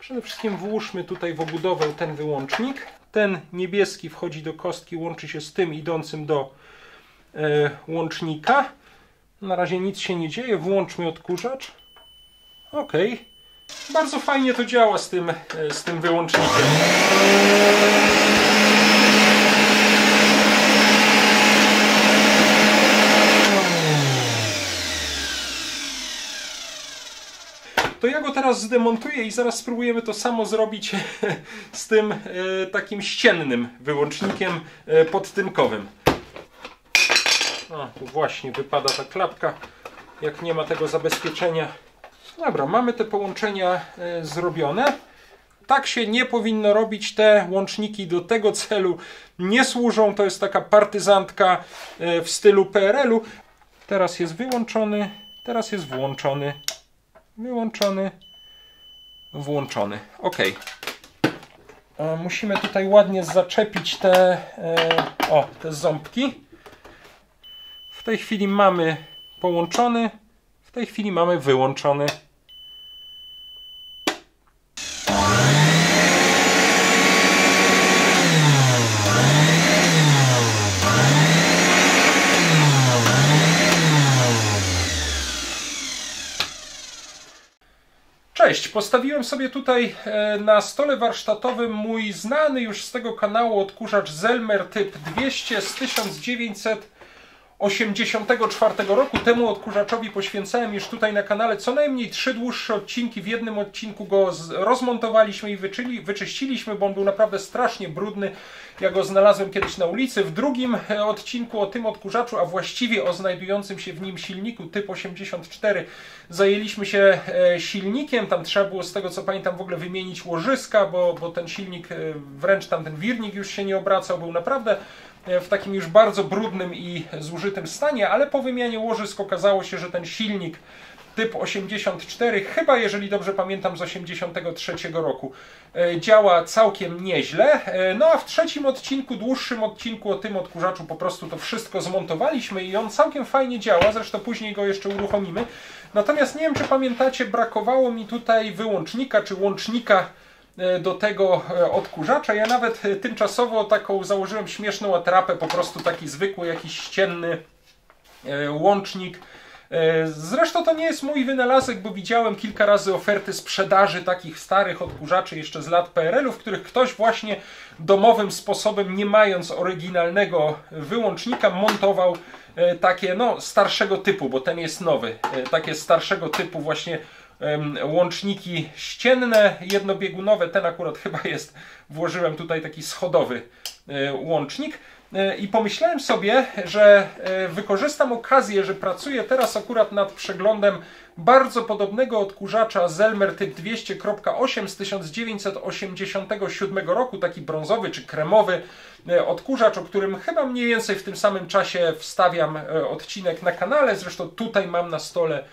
Przede wszystkim włóżmy tutaj w obudowę ten wyłącznik. Ten niebieski wchodzi do kostki, łączy się z tym idącym do łącznika. Na razie nic się nie dzieje. Włączmy odkurzacz. Ok. Bardzo fajnie to działa z tym wyłącznikiem. To ja go teraz zdemontuję i zaraz spróbujemy to samo zrobić z tym takim ściennym wyłącznikiem podtynkowym. Tu właśnie wypada ta klapka, jak nie ma tego zabezpieczenia. Dobra, mamy te połączenia zrobione. Tak się nie powinno robić. Te łączniki do tego celu nie służą. To jest taka partyzantka w stylu PRL-u. Teraz jest wyłączony, teraz jest włączony. Wyłączony, włączony. Ok. Musimy tutaj ładnie zaczepić te ząbki. W tej chwili mamy połączony, w tej chwili mamy wyłączony. Cześć, postawiłem sobie tutaj na stole warsztatowym mój znany już z tego kanału odkurzacz Zelmer typ 200 z 1984 roku. Temu odkurzaczowi poświęcałem już tutaj na kanale co najmniej 3 dłuższe odcinki. W jednym odcinku go rozmontowaliśmy i wyczyściliśmy, bo on był naprawdę strasznie brudny. Ja go znalazłem kiedyś na ulicy. W drugim odcinku o tym odkurzaczu, a właściwie o znajdującym się w nim silniku typ 84, zajęliśmy się silnikiem. Tam trzeba było, z tego co pamiętam, w ogóle wymienić łożyska, bo ten silnik, wręcz tam ten wirnik już się nie obracał. Był naprawdę w takim już bardzo brudnym i zużytym stanie, ale po wymianie łożysk okazało się, że ten silnik typ 84, chyba jeżeli dobrze pamiętam z 83 roku, działa całkiem nieźle. No a w trzecim odcinku, dłuższym odcinku o tym odkurzaczu po prostu to wszystko zmontowaliśmy i on całkiem fajnie działa, zresztą później go jeszcze uruchomimy. Natomiast nie wiem, czy pamiętacie, brakowało mi tutaj wyłącznika czy łącznika do tego odkurzacza. Ja nawet tymczasowo taką założyłem śmieszną atrapę, po prostu taki zwykły jakiś ścienny łącznik. Zresztą to nie jest mój wynalazek, bo widziałem kilka razy oferty sprzedaży takich starych odkurzaczy jeszcze z lat PRL-u, w których ktoś właśnie domowym sposobem, nie mając oryginalnego wyłącznika, montował takie starszego typu, bo ten jest nowy, takie starszego typu właśnie łączniki ścienne, jednobiegunowe. Ten akurat chyba jest, włożyłem tutaj taki schodowy łącznik i pomyślałem sobie, że wykorzystam okazję, że pracuję teraz akurat nad przeglądem bardzo podobnego odkurzacza Zelmer typ 200.8 z 1987 roku, taki brązowy czy kremowy odkurzacz, o którym chyba mniej więcej w tym samym czasie wstawiam odcinek na kanale. Zresztą tutaj mam na stole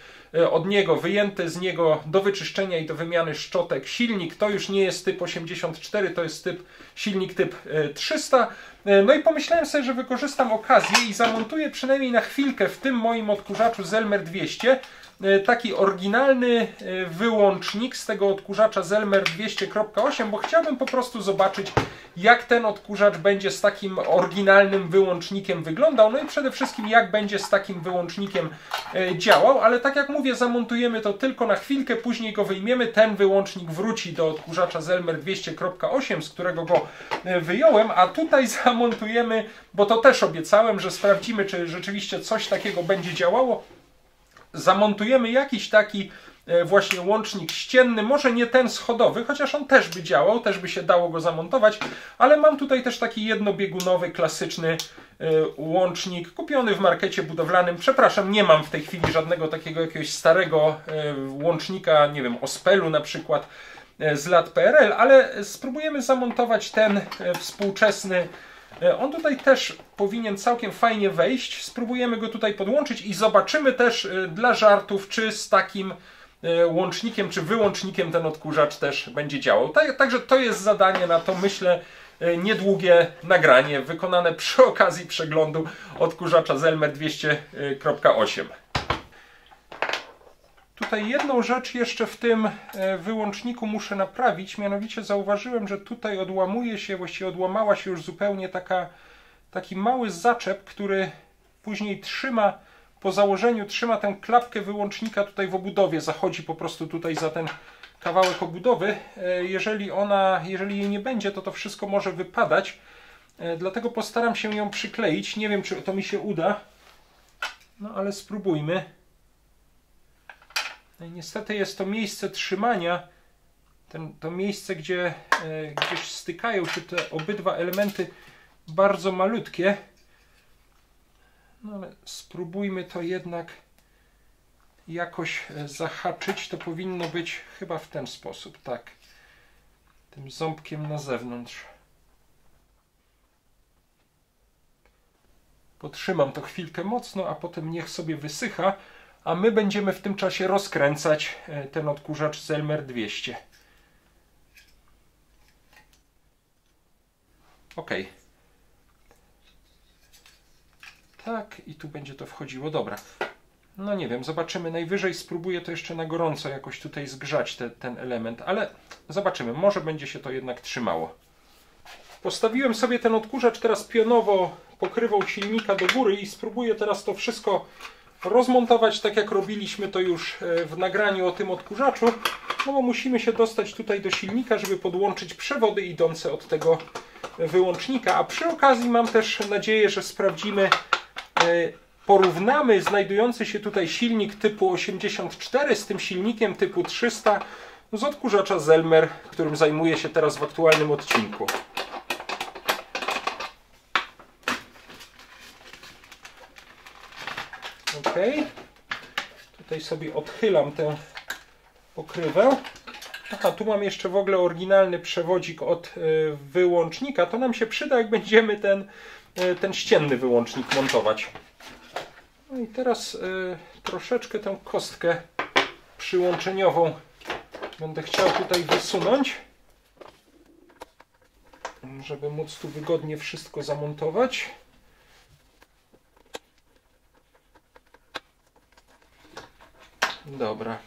od niego wyjęty z niego do wyczyszczenia i do wymiany szczotek silnik. To już nie jest typ 84, to jest silnik typ 300. No i pomyślałem sobie, że wykorzystam okazję i zamontuję przynajmniej na chwilkę w tym moim odkurzaczu Zelmer 200 taki oryginalny wyłącznik z tego odkurzacza Zelmer 200.8, bo chciałbym po prostu zobaczyć, jak ten odkurzacz będzie z takim oryginalnym wyłącznikiem wyglądał, no i przede wszystkim jak będzie z takim wyłącznikiem działał, ale tak jak mówię, zamontujemy to tylko na chwilkę, później go wyjmiemy, ten wyłącznik wróci do odkurzacza Zelmer 200.8, z którego go wyjąłem, a tutaj zamontujemy, bo to też obiecałem, że sprawdzimy, czy rzeczywiście coś takiego będzie działało. Zamontujemy jakiś taki właśnie łącznik ścienny, może nie ten schodowy, chociaż on też by działał, też by się dało go zamontować, ale mam tutaj też taki jednobiegunowy, klasyczny łącznik, kupiony w markecie budowlanym. Przepraszam, nie mam w tej chwili żadnego takiego jakiegoś starego łącznika, nie wiem, Ospelu na przykład z lat PRL, ale spróbujemy zamontować ten współczesny. On tutaj też powinien całkiem fajnie wejść. Spróbujemy go tutaj podłączyć i zobaczymy też dla żartów, czy z takim łącznikiem, czy wyłącznikiem ten odkurzacz też będzie działał. Także to jest zadanie na to, myślę, niedługie nagranie wykonane przy okazji przeglądu odkurzacza Zelmer 200.8. Tutaj jedną rzecz jeszcze w tym wyłączniku muszę naprawić, mianowicie zauważyłem, że tutaj odłamuje się, właściwie odłamała się już zupełnie taki mały zaczep, który później trzyma, po założeniu trzyma tę klapkę wyłącznika tutaj w obudowie, zachodzi po prostu tutaj za ten kawałek obudowy. Jeżeli jej nie będzie, to wszystko może wypadać, dlatego postaram się ją przykleić. Nie wiem, czy to mi się uda, no ale spróbujmy. Niestety jest to miejsce trzymania, to miejsce, gdzieś stykają się te obydwa elementy, bardzo malutkie. No ale spróbujmy to jednak jakoś zahaczyć. To powinno być chyba w ten sposób, tak. Tym ząbkiem na zewnątrz. Potrzymam to chwilkę mocno, a potem niech sobie wysycha. A my będziemy w tym czasie rozkręcać ten odkurzacz Zelmer 200. OK. Tak, i tu będzie to wchodziło. Dobra. No nie wiem, zobaczymy. Najwyżej spróbuję to jeszcze na gorąco jakoś tutaj zgrzać ten element, ale zobaczymy. Może będzie się to jednak trzymało. Postawiłem sobie ten odkurzacz teraz pionowo pokrywą silnika do góry i spróbuję teraz to wszystko rozmontować, tak jak robiliśmy to już w nagraniu o tym odkurzaczu, no bo musimy się dostać tutaj do silnika, żeby podłączyć przewody idące od tego wyłącznika, a przy okazji mam też nadzieję, że sprawdzimy, porównamy znajdujący się tutaj silnik typu 84 z tym silnikiem typu 300 z odkurzacza Zelmer, którym zajmuję się teraz w aktualnym odcinku. OK. Tutaj sobie odchylam tę pokrywę. Aha, tu mam jeszcze w ogóle oryginalny przewodzik od wyłącznika. To nam się przyda, jak będziemy ten ścienny wyłącznik montować. No i teraz troszeczkę tę kostkę przyłączeniową będę chciał tutaj wysunąć, żeby móc tu wygodnie wszystko zamontować. Dobra.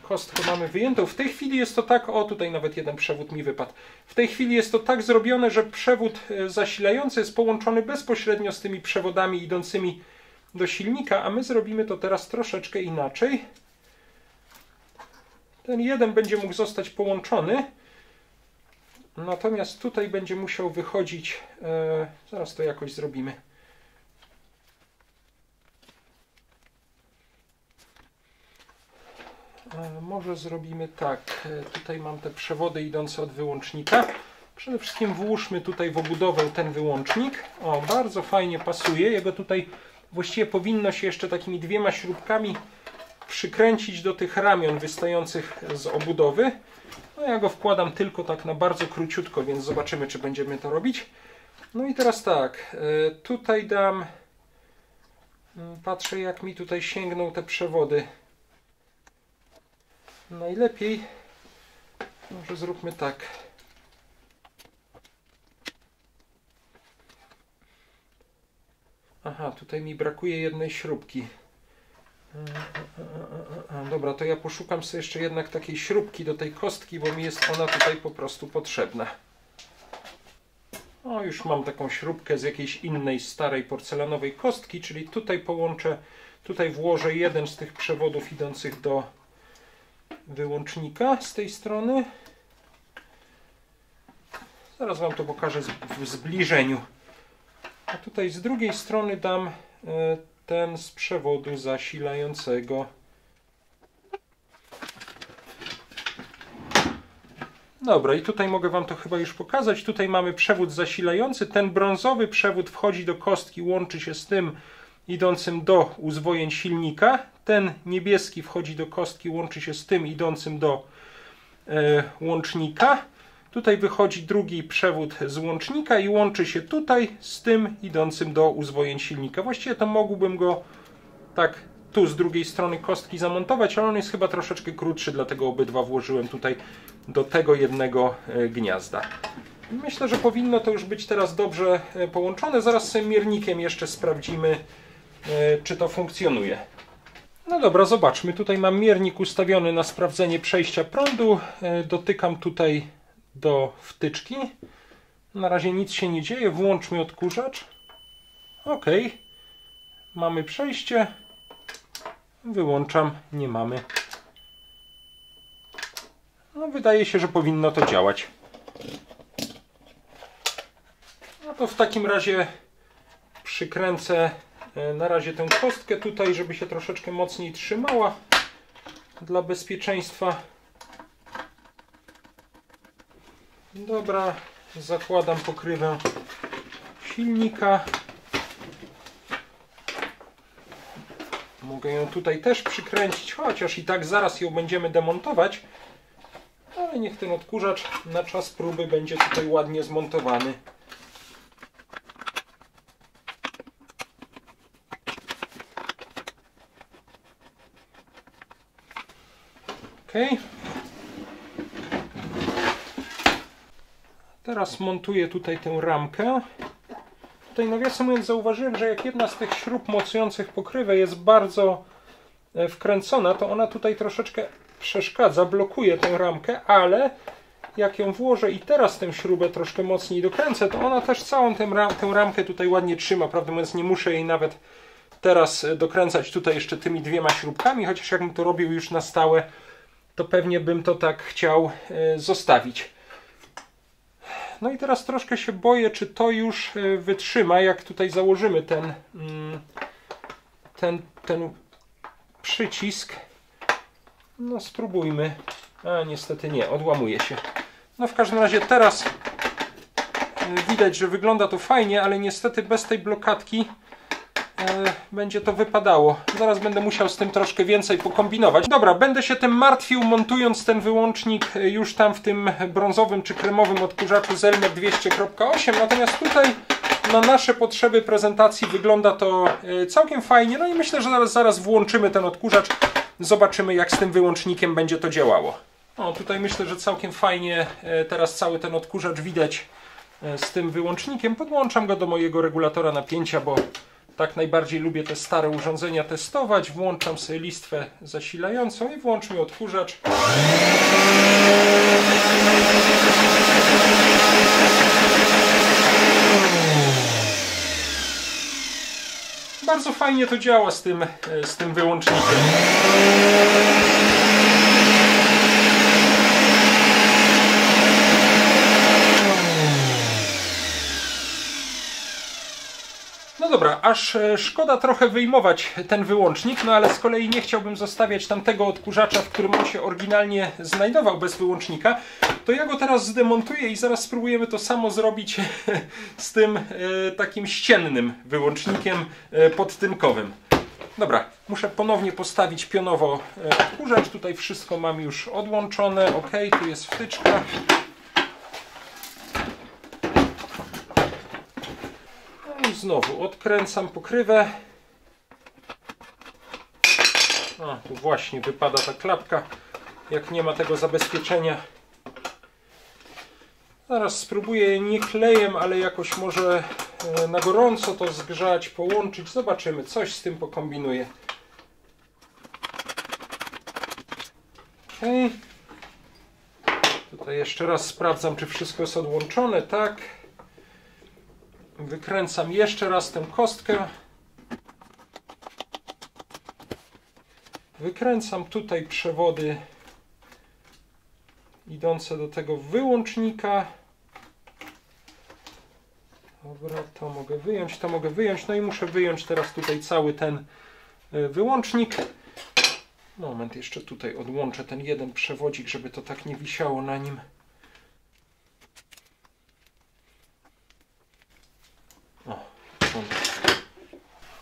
Kostkę mamy wyjętą. W tej chwili jest to tak, o tutaj nawet jeden przewód mi wypadł. W tej chwili jest to tak zrobione, że przewód zasilający jest połączony bezpośrednio z tymi przewodami idącymi do silnika, a my zrobimy to teraz troszeczkę inaczej. Ten jeden będzie mógł zostać połączony, natomiast tutaj będzie musiał wychodzić, zaraz to jakoś zrobimy. Może zrobimy tak, tutaj mam te przewody idące od wyłącznika. Przede wszystkim włóżmy tutaj w obudowę ten wyłącznik. O, bardzo fajnie pasuje. Jego tutaj właściwie powinno się jeszcze takimi dwiema śrubkami przykręcić do tych ramion wystających z obudowy. No ja go wkładam tylko tak na bardzo króciutko, więc zobaczymy, czy będziemy to robić. No i teraz tak, tutaj dam, patrzę jak mi tutaj sięgną te przewody. Najlepiej może zróbmy tak. Aha, tutaj mi brakuje jednej śrubki. Dobra, to ja poszukam sobie jeszcze jednak takiej śrubki do tej kostki, bo mi jest ona tutaj po prostu potrzebna. O, już mam taką śrubkę z jakiejś innej starej porcelanowej kostki, czyli tutaj połączę, tutaj włożę jeden z tych przewodów idących do wyłącznika z tej strony. Zaraz Wam to pokażę w zbliżeniu. A tutaj z drugiej strony dam ten z przewodu zasilającego. Dobra, i tutaj mogę Wam to chyba już pokazać. Tutaj mamy przewód zasilający. Ten brązowy przewód wchodzi do kostki, łączy się z tym idącym do uzwojeń silnika. Ten niebieski wchodzi do kostki, łączy się z tym idącym do łącznika. Tutaj wychodzi drugi przewód z łącznika i łączy się tutaj z tym idącym do uzwojeń silnika. Właściwie to mógłbym go tak tu z drugiej strony kostki zamontować, ale on jest chyba troszeczkę krótszy, dlatego obydwa włożyłem tutaj do tego jednego gniazda. Myślę, że powinno to już być teraz dobrze połączone. Zaraz sobie miernikiem jeszcze sprawdzimy, czy to funkcjonuje. No dobra, zobaczmy. Tutaj mam miernik ustawiony na sprawdzenie przejścia prądu. Dotykam tutaj do wtyczki. Na razie nic się nie dzieje. Włączmy odkurzacz. OK. Mamy przejście. Wyłączam. Nie mamy. No, wydaje się, że powinno to działać. No to w takim razie przykręcę na razie tę kostkę tutaj, żeby się troszeczkę mocniej trzymała dla bezpieczeństwa. Dobra, zakładam pokrywę silnika. Mogę ją tutaj też przykręcić, chociaż i tak zaraz ją będziemy demontować. Ale niech ten odkurzacz na czas próby będzie tutaj ładnie zmontowany. OK. Teraz montuję tutaj tę ramkę. Tutaj nawiasem mówiąc zauważyłem, że jak jedna z tych śrub mocujących pokrywę jest bardzo wkręcona, to ona tutaj troszeczkę przeszkadza, blokuje tę ramkę, ale jak ją włożę i teraz tę śrubę troszkę mocniej dokręcę, to ona też całą tę ramkę tutaj ładnie trzyma. Prawdę mówiąc, nie muszę jej nawet teraz dokręcać tutaj jeszcze tymi dwiema śrubkami, chociaż jakbym to robił już na stałe, to pewnie bym to tak chciał zostawić. No i teraz troszkę się boję, czy to już wytrzyma, jak tutaj założymy ten przycisk. No spróbujmy. A niestety nie, odłamuje się. No w każdym razie teraz widać, że wygląda to fajnie, ale niestety bez tej blokadki będzie to wypadało. Zaraz będę musiał z tym troszkę więcej pokombinować. Dobra, będę się tym martwił, montując ten wyłącznik już tam w tym brązowym czy kremowym odkurzaczu Zelmer 200.8. Natomiast tutaj na nasze potrzeby prezentacji wygląda to całkiem fajnie. No i myślę, że zaraz włączymy ten odkurzacz. Zobaczymy, jak z tym wyłącznikiem będzie to działało. O, tutaj myślę, że całkiem fajnie teraz cały ten odkurzacz widać z tym wyłącznikiem. Podłączam go do mojego regulatora napięcia, bo tak najbardziej lubię te stare urządzenia testować. Włączam sobie listwę zasilającą i włączmy odkurzacz. Bardzo fajnie to działa z tym wyłącznikiem. No dobra, aż szkoda trochę wyjmować ten wyłącznik, no ale z kolei nie chciałbym zostawiać tamtego odkurzacza, w którym on się oryginalnie znajdował bez wyłącznika, to ja go teraz zdemontuję i zaraz spróbujemy to samo zrobić z tym takim ściennym wyłącznikiem podtynkowym. Dobra, muszę ponownie postawić pionowo odkurzacz, tutaj wszystko mam już odłączone, ok, tu jest wtyczka. Znowu odkręcam pokrywę. A, tu właśnie wypada ta klapka, jak nie ma tego zabezpieczenia. Zaraz spróbuję nie klejem, ale jakoś może na gorąco to zgrzać, połączyć. Zobaczymy, coś z tym pokombinuję. Ok. Tutaj jeszcze raz sprawdzam, czy wszystko jest odłączone. Tak. Wykręcam jeszcze raz tę kostkę. Wykręcam tutaj przewody idące do tego wyłącznika. Dobra, to mogę wyjąć, to mogę wyjąć. No i muszę wyjąć teraz tutaj cały ten wyłącznik. Moment, jeszcze tutaj odłączę ten jeden przewodzik, żeby to tak nie wisiało na nim.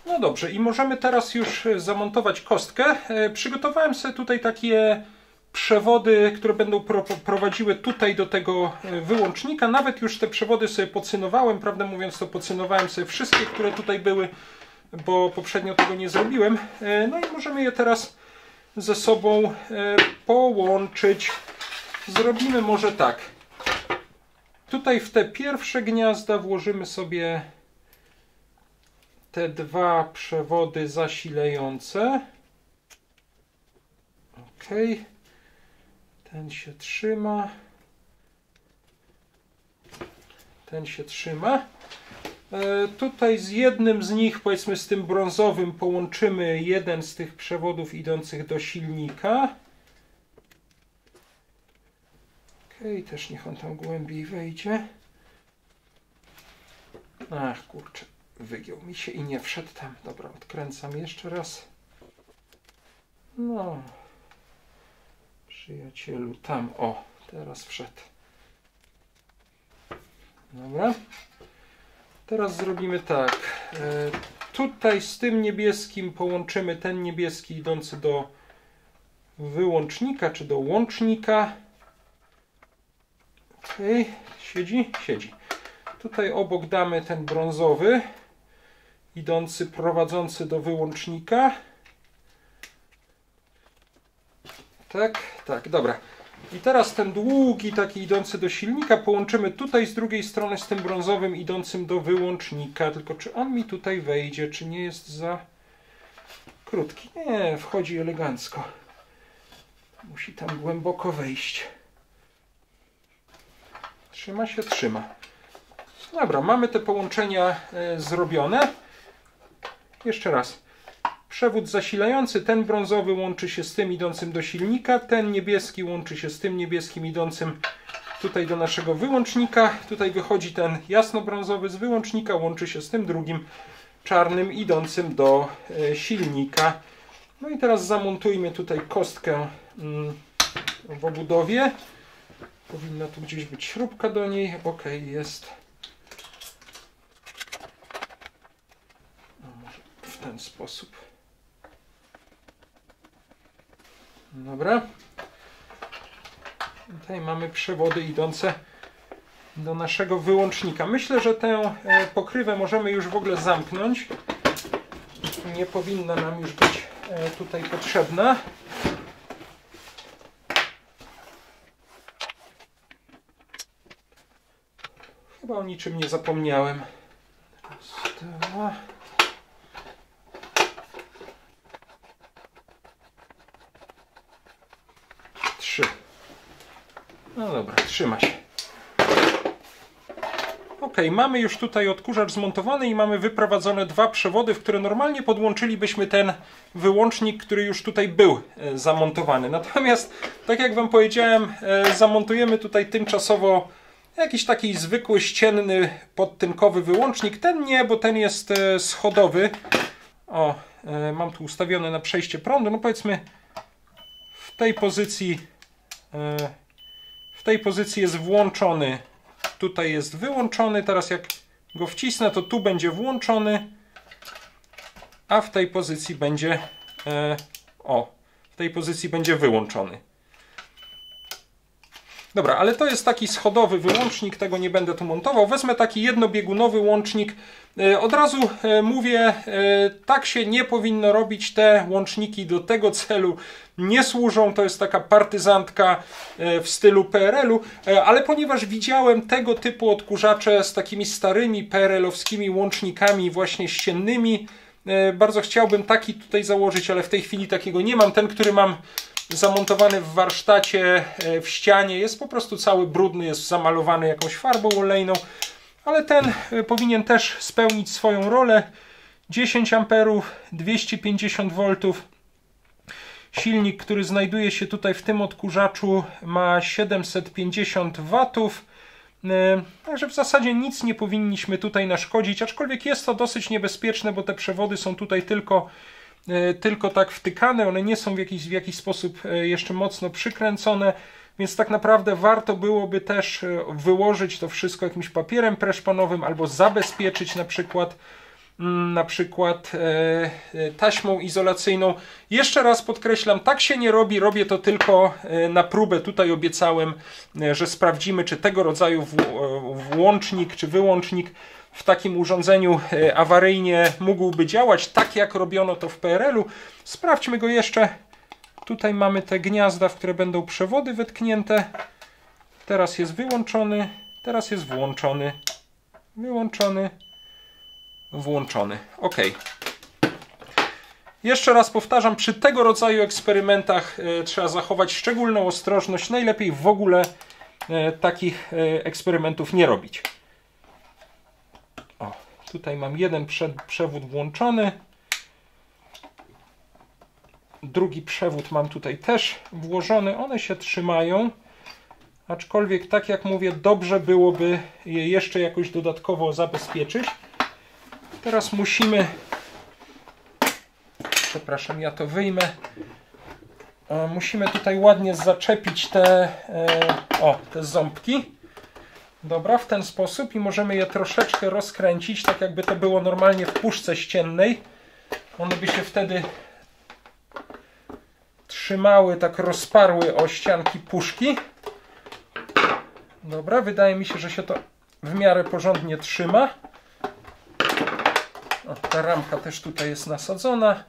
No dobrze, i możemy teraz już zamontować kostkę. Przygotowałem sobie tutaj takie przewody, które będą prowadziły tutaj do tego wyłącznika. Nawet już te przewody sobie pocynowałem, prawdę mówiąc to pocynowałem sobie wszystkie, które tutaj były, bo poprzednio tego nie zrobiłem. No i możemy je teraz ze sobą połączyć. Zrobimy może tak. Tutaj w te pierwsze gniazda włożymy sobie te dwa przewody zasilające. ok. Ten się trzyma. Ten się trzyma. Tutaj z jednym z nich, powiedzmy z tym brązowym, połączymy jeden z tych przewodów idących do silnika. Ok, też niech on tam głębiej wejdzie. Ach, kurczę, wygiął mi się i nie wszedł tam. Dobra, odkręcam jeszcze raz. No, przyjacielu, tam, o, teraz wszedł. Dobra. Teraz zrobimy tak. Tutaj z tym niebieskim połączymy ten niebieski idący do wyłącznika, czy do łącznika. Ok, siedzi? Siedzi. Tutaj obok damy ten brązowy, idący, prowadzący do wyłącznika. Tak, tak, dobra. I teraz ten długi, taki idący do silnika połączymy tutaj z drugiej strony z tym brązowym idącym do wyłącznika. Tylko czy on mi tutaj wejdzie, czy nie jest za krótki? Nie, wchodzi elegancko. Musi tam głęboko wejść. Trzyma się? Trzyma. Dobra, mamy te połączenia zrobione. Jeszcze raz. Przewód zasilający, ten brązowy łączy się z tym idącym do silnika, ten niebieski łączy się z tym niebieskim idącym tutaj do naszego wyłącznika. Tutaj wychodzi ten jasnobrązowy z wyłącznika, łączy się z tym drugim czarnym idącym do silnika. No i teraz zamontujmy tutaj kostkę w obudowie. Powinna tu gdzieś być śrubka do niej. Ok, jest. No, może w ten sposób. Dobra. Tutaj mamy przewody idące do naszego wyłącznika. Myślę, że tę pokrywę możemy już w ogóle zamknąć. Nie powinna nam już być tutaj potrzebna. Chyba o niczym nie zapomniałem. Raz, dwa. No dobra, trzyma się. Ok, mamy już tutaj odkurzacz zmontowany i mamy wyprowadzone dwa przewody, w które normalnie podłączylibyśmy ten wyłącznik, który już tutaj był zamontowany. Natomiast, tak jak Wam powiedziałem, zamontujemy tutaj tymczasowo jakiś taki zwykły, ścienny, podtynkowy wyłącznik. Ten nie, bo ten jest schodowy. O, mam tu ustawione na przejście prądu. No powiedzmy, w tej pozycji jest włączony, tutaj jest wyłączony, teraz jak go wcisnę, to tu będzie włączony, a w tej pozycji będzie w tej pozycji będzie wyłączony. Dobra, ale to jest taki schodowy wyłącznik, tego nie będę tu montował. Wezmę taki jednobiegunowy łącznik. Od razu mówię, tak się nie powinno robić. Te łączniki do tego celu nie służą. To jest taka partyzantka w stylu PRL-u. Ale ponieważ widziałem tego typu odkurzacze z takimi starymi PRL-owskimi łącznikami właśnie ściennymi, bardzo chciałbym taki tutaj założyć, ale w tej chwili takiego nie mam. Ten, który mam zamontowany w warsztacie, w ścianie, jest po prostu cały brudny, jest zamalowany jakąś farbą olejną, ale ten powinien też spełnić swoją rolę. 10 A, 250 V. Silnik, który znajduje się tutaj w tym odkurzaczu, ma 750 W. Także w zasadzie nic nie powinniśmy tutaj naszkodzić, aczkolwiek jest to dosyć niebezpieczne, bo te przewody są tutaj tylko tak wtykane, one nie są w jakiś sposób jeszcze mocno przykręcone, więc tak naprawdę warto byłoby też wyłożyć to wszystko jakimś papierem preszpanowym albo zabezpieczyć na przykład taśmą izolacyjną. Jeszcze raz podkreślam, tak się nie robi, robię to tylko na próbę. Tutaj obiecałem, że sprawdzimy, czy tego rodzaju włącznik czy wyłącznik w takim urządzeniu awaryjnie mógłby działać tak, jak robiono to w PRL-u. Sprawdźmy go jeszcze. Tutaj mamy te gniazda, w które będą przewody wetknięte. Teraz jest wyłączony, teraz jest włączony. Wyłączony, włączony. OK. Jeszcze raz powtarzam, przy tego rodzaju eksperymentach trzeba zachować szczególną ostrożność. Najlepiej w ogóle takich eksperymentów nie robić. O, tutaj mam jeden przewód włączony. Drugi przewód mam tutaj też włożony. One się trzymają. Aczkolwiek, tak jak mówię, dobrze byłoby je jeszcze jakoś dodatkowo zabezpieczyć. Teraz musimy... Przepraszam, ja to wyjmę. Musimy tutaj ładnie zaczepić te ząbki. Dobra, w ten sposób i możemy je troszeczkę rozkręcić, tak jakby to było normalnie w puszce ściennej. One by się wtedy trzymały, tak rozparły o ścianki puszki. Dobra, wydaje mi się, że się to w miarę porządnie trzyma. O, ta ramka też tutaj jest nasadzona.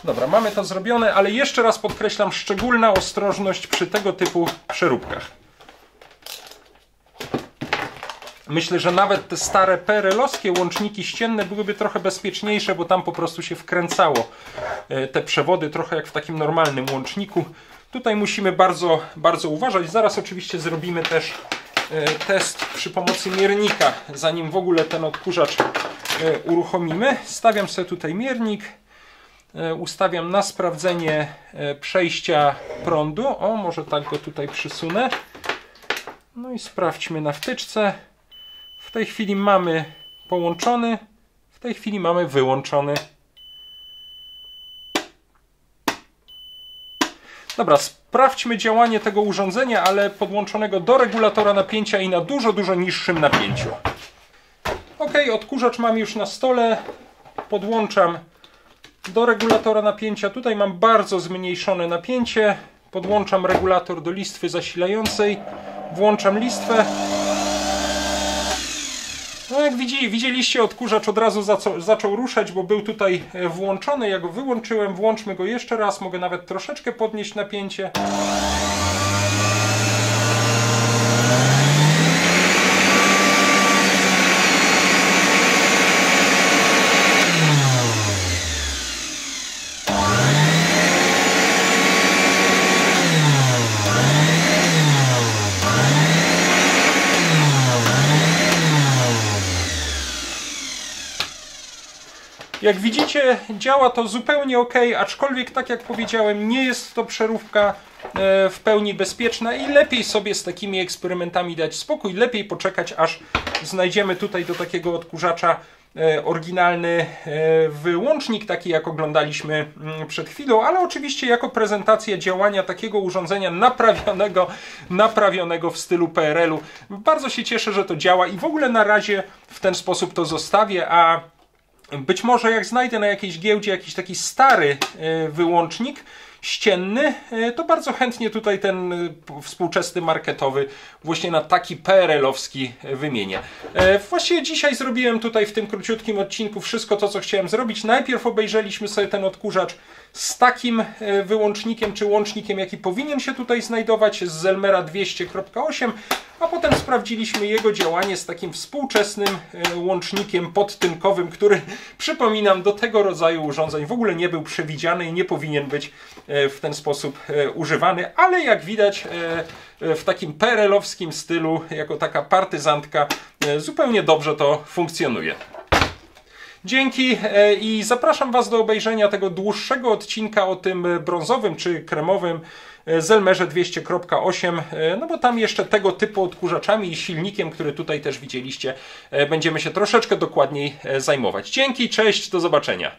Dobra, mamy to zrobione, ale jeszcze raz podkreślam, szczególna ostrożność przy tego typu przeróbkach. Myślę, że nawet te stare PRL-owskie łączniki ścienne byłyby trochę bezpieczniejsze, bo tam po prostu się wkręcało te przewody, trochę jak w takim normalnym łączniku. Tutaj musimy bardzo, bardzo uważać. Zaraz oczywiście zrobimy też test przy pomocy miernika, zanim w ogóle ten odkurzacz uruchomimy. Stawiam sobie tutaj miernik. Ustawiam na sprawdzenie przejścia prądu. O, może tak go tutaj przysunę. No i sprawdźmy na wtyczce. W tej chwili mamy połączony, w tej chwili mamy wyłączony. Dobra, sprawdźmy działanie tego urządzenia, ale podłączonego do regulatora napięcia i na dużo, dużo niższym napięciu. Ok, odkurzacz mam już na stole. Podłączam do regulatora napięcia. Tutaj mam bardzo zmniejszone napięcie. Podłączam regulator do listwy zasilającej. Włączam listwę. No jak widzieliście, odkurzacz od razu zaczął ruszać, bo był tutaj włączony. Ja go wyłączyłem. Włączmy go jeszcze raz. Mogę nawet troszeczkę podnieść napięcie. Jak widzicie, działa to zupełnie ok, aczkolwiek tak jak powiedziałem, nie jest to przeróbka w pełni bezpieczna i lepiej sobie z takimi eksperymentami dać spokój, lepiej poczekać, aż znajdziemy tutaj do takiego odkurzacza oryginalny wyłącznik, taki jak oglądaliśmy przed chwilą, ale oczywiście jako prezentacja działania takiego urządzenia naprawionego w stylu PRL-u. Bardzo się cieszę, że to działa i w ogóle na razie w ten sposób to zostawię, a być może jak znajdę na jakiejś giełdzie jakiś taki stary wyłącznik ścienny, to bardzo chętnie tutaj ten współczesny marketowy właśnie na taki PRL-owski wymienię. Właściwie dzisiaj zrobiłem tutaj w tym króciutkim odcinku wszystko to, co chciałem zrobić. Najpierw obejrzeliśmy sobie ten odkurzacz z takim wyłącznikiem czy łącznikiem, jaki powinien się tutaj znajdować, z Zelmera 200.8, a potem sprawdziliśmy jego działanie z takim współczesnym łącznikiem podtynkowym, który, przypominam, do tego rodzaju urządzeń w ogóle nie był przewidziany i nie powinien być w ten sposób używany, ale jak widać w takim PRL-owskim stylu, jako taka partyzantka, zupełnie dobrze to funkcjonuje. Dzięki i zapraszam Was do obejrzenia tego dłuższego odcinka o tym brązowym czy kremowym Zelmerze 200.8, no bo tam jeszcze tego typu odkurzaczami i silnikiem, który tutaj też widzieliście, będziemy się troszeczkę dokładniej zajmować. Dzięki, cześć, do zobaczenia.